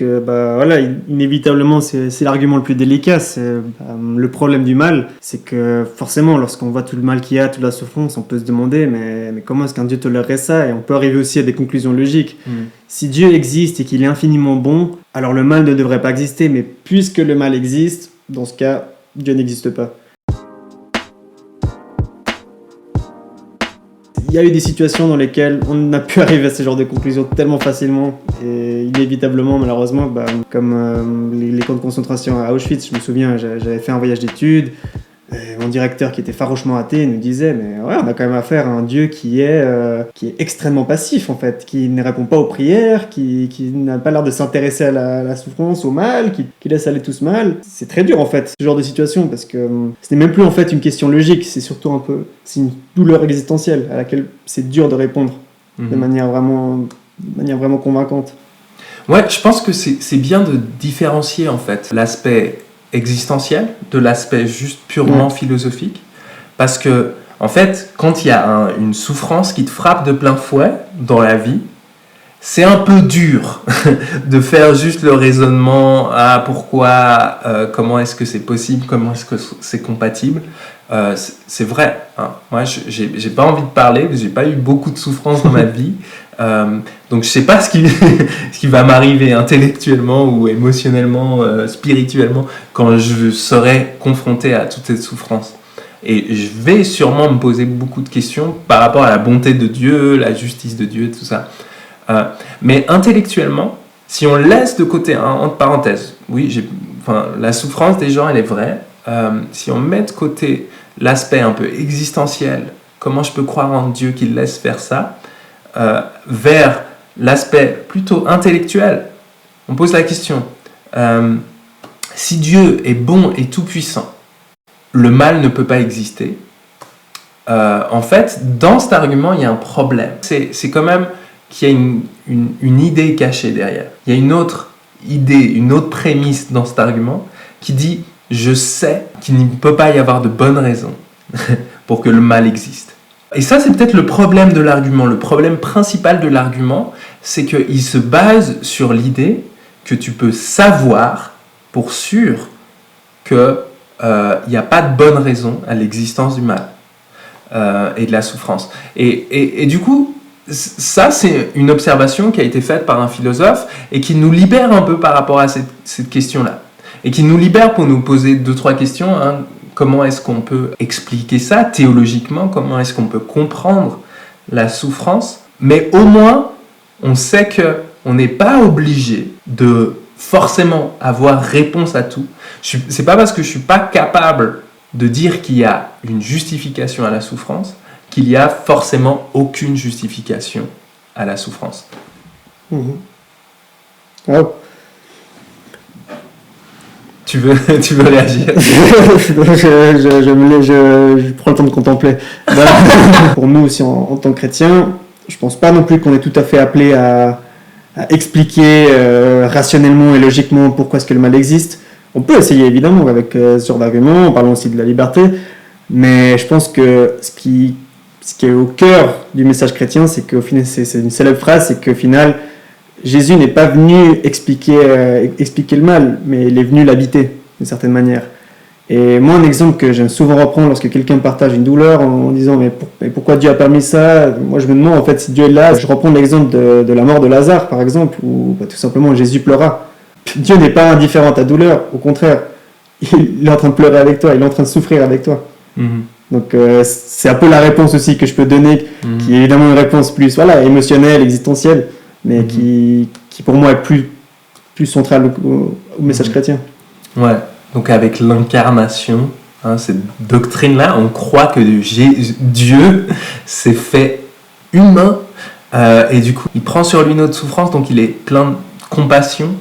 Que, voilà, inévitablement, c'est l'argument le plus délicat. Le problème du mal, c'est que forcément, lorsqu'on voit tout le mal qu'il y a, toute la souffrance, on peut se demander, mais comment est-ce qu'un Dieu tolérerait ça? Et on peut arriver aussi à des conclusions logiques. Si Dieu existe et qu'il est infiniment bon, alors le mal ne devrait pas exister. Mais puisque le mal existe, dans ce cas, Dieu n'existe pas. Il y a eu des situations dans lesquelles on a pu arriver à ce genre de conclusions tellement facilement et inévitablement, malheureusement, comme les camps de concentration à Auschwitz, je me souviens, j'avais fait un voyage d'études, et mon directeur qui était farouchement athée nous disait mais ouais, on a quand même affaire à un Dieu qui est extrêmement passif en fait, qui ne répond pas aux prières, qui n'a pas l'air de s'intéresser à la souffrance, au mal, qui laisse aller tout ce mal. C'est très dur en fait, ce genre de situation, parce que ce n'est même plus en fait une question logique, c'est surtout c'est une douleur existentielle à laquelle c'est dur de répondre de manière vraiment convaincante. Ouais, je pense que c'est bien de différencier en fait l'aspect existentiel de l'aspect juste purement philosophique, parce que en fait, quand il y a une souffrance qui te frappe de plein fouet dans la vie, c'est un peu dur de faire juste le raisonnement pourquoi, comment est-ce que c'est possible, comment est-ce que c'est compatible. C'est vrai, hein. Moi j'ai pas envie de parler, j'ai pas eu beaucoup de souffrance dans ma vie, donc je sais pas ce qui va m'arriver intellectuellement ou émotionnellement, spirituellement, quand je serai confronté à toute cette souffrance. Et je vais sûrement me poser beaucoup de questions par rapport à la bonté de Dieu, la justice de Dieu, tout ça. Mais intellectuellement, si on laisse de côté, entre parenthèses, oui, la souffrance des gens, elle est vraie. Si on met de côté l'aspect un peu existentiel, comment je peux croire en Dieu qui laisse faire ça, vers l'aspect plutôt intellectuel, on pose la question, si Dieu est bon et tout-puissant, le mal ne peut pas exister. En fait, dans cet argument, il y a un problème. C'est quand même qu'il y a une idée cachée derrière. Il y a une autre idée, une autre prémisse dans cet argument qui dit « je sais qu'il ne peut pas y avoir de bonnes raisons pour que le mal existe ». Et ça, c'est peut-être le problème de l'argument. Le problème principal de l'argument, c'est qu'il se base sur l'idée que tu peux savoir pour sûr qu'il n'y a pas de bonne raison à l'existence du mal et de la souffrance. Et du coup, ça, c'est une observation qui a été faite par un philosophe et qui nous libère un peu par rapport à cette question-là. Et qui nous libère pour nous poser 2-3 questions. Comment est-ce qu'on peut expliquer ça théologiquement? Comment est-ce qu'on peut comprendre la souffrance? Mais au moins, on sait qu'on n'est pas obligé de forcément avoir réponse à tout. C'est pas parce que je ne suis pas capable de dire qu'il y a une justification à la souffrance qu'il y a forcément aucune justification à la souffrance. Oh. Tu veux réagir? je prends le temps de contempler. Pour nous aussi, en tant que chrétiens, je pense pas non plus qu'on est tout à fait appelé à expliquer rationnellement et logiquement pourquoi est-ce que le mal existe. On peut essayer évidemment avec ce genre d'argument, en parlant aussi de la liberté, mais je pense que ce qui est au cœur du message chrétien, c'est qu'au final, c'est une célèbre phrase, c'est qu'au final, Jésus n'est pas venu expliquer le mal, mais il est venu l'habiter, d'une certaine manière. Et moi, un exemple que j'aime souvent reprendre lorsque quelqu'un partage une douleur en disant mais pourquoi Dieu a permis ça? Moi, je me demande en fait si Dieu est là. Je reprends l'exemple de la mort de Lazare, par exemple, où tout simplement Jésus pleura. Dieu n'est pas indifférent à ta douleur, au contraire, il est en train de pleurer avec toi, il est en train de souffrir avec toi. Donc c'est un peu la réponse aussi que je peux donner, qui est évidemment une réponse plus émotionnelle, existentielle, mais qui pour moi est plus centrale au message chrétien. Ouais, donc avec l'incarnation, cette doctrine-là, on croit que Dieu s'est fait humain, et du coup il prend sur lui notre souffrance, donc il est plein de compassion,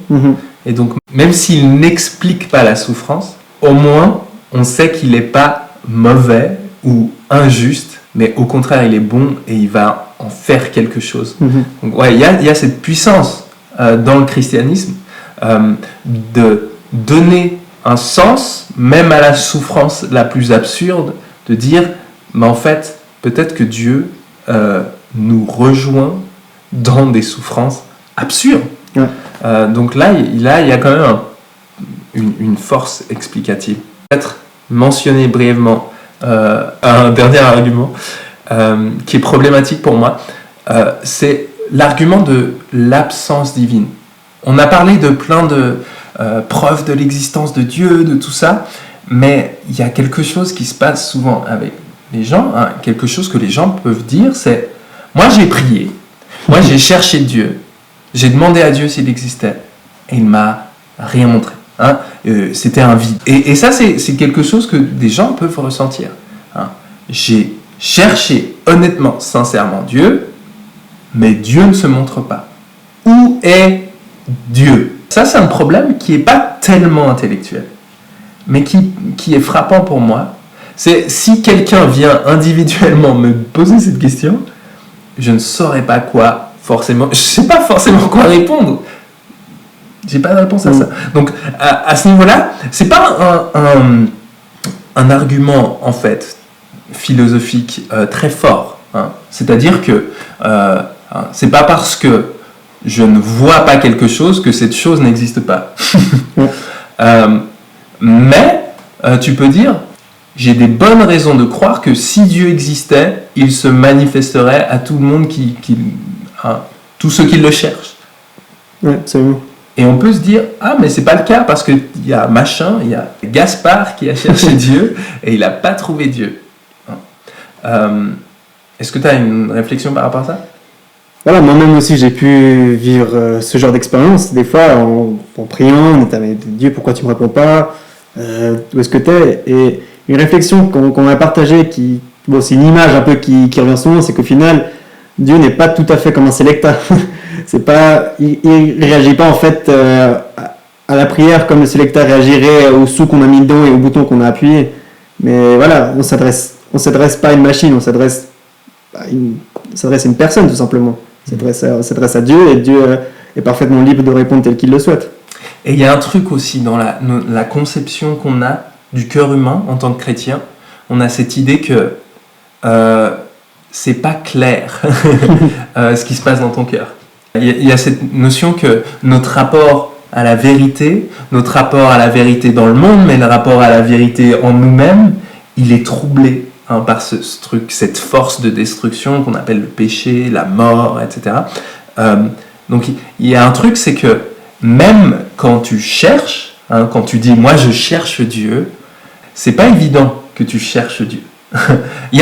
et donc même s'il n'explique pas la souffrance, au moins on sait qu'il n'est pas mauvais ou injuste, mais au contraire il est bon et il va en faire quelque chose. Donc ouais, il y a cette puissance dans le christianisme de donner un sens même à la souffrance la plus absurde, de dire mais en fait peut-être que Dieu nous rejoint dans des souffrances absurdes. Ouais. Donc là, il y a quand même une force explicative. Peut-être mentionner brièvement un dernier argument qui est problématique pour moi, c'est l'argument de l'absence divine. On a parlé de plein de preuves de l'existence de Dieu, de tout ça, mais il y a quelque chose qui se passe souvent avec les gens, hein, quelque chose que les gens peuvent dire, c'est « Moi j'ai prié, moi j'ai cherché Dieu, j'ai demandé à Dieu s'il existait, et il m'a rien montré. Hein, c'était un vide. » Et ça, c'est quelque chose que des gens peuvent ressentir. Hein. J'ai cherché honnêtement, sincèrement Dieu, mais Dieu ne se montre pas. Où est Dieu? Ça, c'est un problème qui n'est pas tellement intellectuel, mais qui est frappant pour moi. C'est si quelqu'un vient individuellement me poser cette question, je ne saurais pas quoi forcément. Je ne sais pas forcément quoi répondre. J'ai pas de réponse à ça. Donc, à ce niveau-là, c'est pas un argument, en fait, philosophique très fort. Hein. C'est-à-dire que c'est pas parce que je ne vois pas quelque chose que cette chose n'existe pas. Mais tu peux dire, j'ai des bonnes raisons de croire que si Dieu existait, il se manifesterait à tout le monde tous ceux qui le cherchent. Ouais, absolument. Et on peut se dire, ah mais c'est pas le cas parce qu'il y a machin, il y a Gaspard qui a cherché Dieu et il n'a pas trouvé Dieu. Est-ce que tu as une réflexion par rapport à ça? Voilà, moi-même aussi j'ai pu vivre ce genre d'expérience. Des fois, en priant, on était avec Dieu, pourquoi tu me réponds pas? Où est-ce que tu es? Et une réflexion qu'on a partagée, c'est une image un peu qui revient souvent, c'est qu'au final, Dieu n'est pas tout à fait comme un sélecteur. Il réagit pas en fait à la prière comme le sélecteur réagirait au sou qu'on a mis dedans et au bouton qu'on a appuyé. Mais voilà, on s'adresse pas à une machine, on s'adresse à une personne tout simplement. On s'adresse à Dieu et Dieu est parfaitement libre de répondre tel qu'il le souhaite. Et il y a un truc aussi dans la conception qu'on a du cœur humain en tant que chrétien. On a cette idée que c'est pas clair ce qui se passe dans ton cœur. Il y a cette notion que notre rapport à la vérité dans le monde, mais le rapport à la vérité en nous-mêmes, il est troublé par ce truc, cette force de destruction qu'on appelle le péché, la mort, etc. Donc il y a un truc, c'est que même quand tu cherches, quand tu dis « moi je cherche Dieu », c'est pas évident que tu cherches Dieu. Il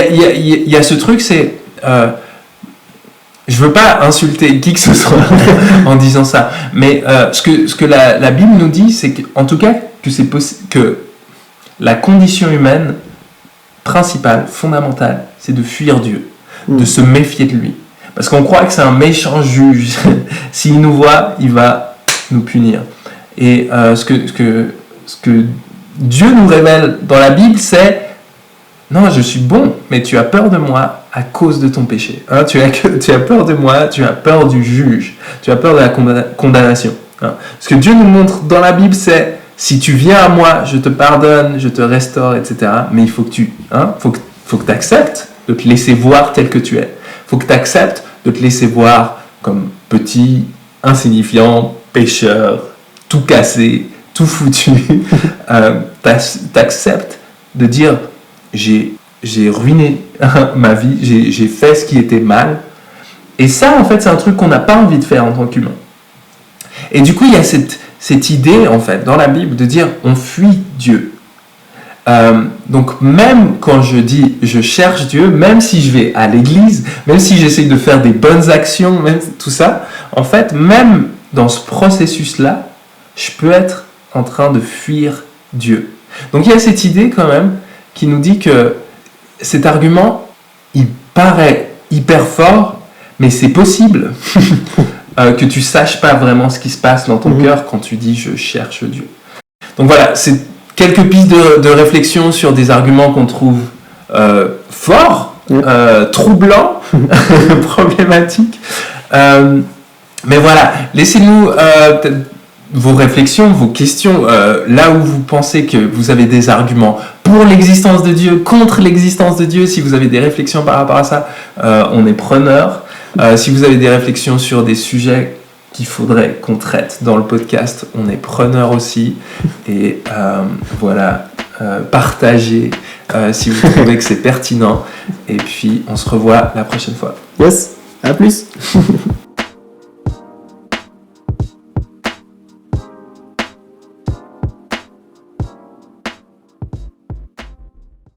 y a ce truc, c'est... je veux pas insulter qui que ce soit en disant ça, mais ce que la Bible nous dit, c'est qu'en tout cas, que la condition humaine principale, fondamentale, c'est de fuir Dieu, de se méfier de lui. Parce qu'on croit que c'est un méchant juge. S'il nous voit, il va nous punir. Et ce que Dieu nous révèle dans la Bible, c'est « Non, je suis bon, mais tu as peur de moi à cause de ton péché. Hein, tu as peur de moi, tu as peur du juge, tu as peur de la condamnation. Hein. Ce que Dieu nous montre dans la Bible, c'est « Si tu viens à moi, je te pardonne, je te restaure, etc. » Mais il faut que tu acceptes de te laisser voir tel que tu es. Il faut que tu acceptes de te laisser voir comme petit, insignifiant, pécheur, tout cassé, tout foutu. T'acceptes de dire j'ai ruiné ma vie, j'ai fait ce qui était mal. Et ça, en fait, c'est un truc qu'on n'a pas envie de faire en tant qu'humain. Et du coup, il y a cette idée, en fait, dans la Bible, de dire on fuit Dieu. Donc, même quand je dis je cherche Dieu, même si je vais à l'église, même si j'essaye de faire des bonnes actions, même tout ça, en fait, même dans ce processus-là, je peux être en train de fuir Dieu. Donc, il y a cette idée, quand même, qui nous dit que cet argument, il paraît hyper fort, mais c'est possible que tu saches pas vraiment ce qui se passe dans ton cœur quand tu dis « je cherche Dieu ». Donc voilà, c'est quelques pistes de réflexion sur des arguments qu'on trouve forts, troublants, problématiques. Mais voilà, laissez-nous peut-être vos réflexions, vos questions, là où vous pensez que vous avez des arguments pour l'existence de Dieu, contre l'existence de Dieu. Si vous avez des réflexions par rapport à ça, on est preneurs. Si vous avez des réflexions sur des sujets qu'il faudrait qu'on traite dans le podcast. On est preneur aussi. Et voilà, partagez si vous trouvez que c'est pertinent. Et puis, on se revoit la prochaine fois. Yes, à plus.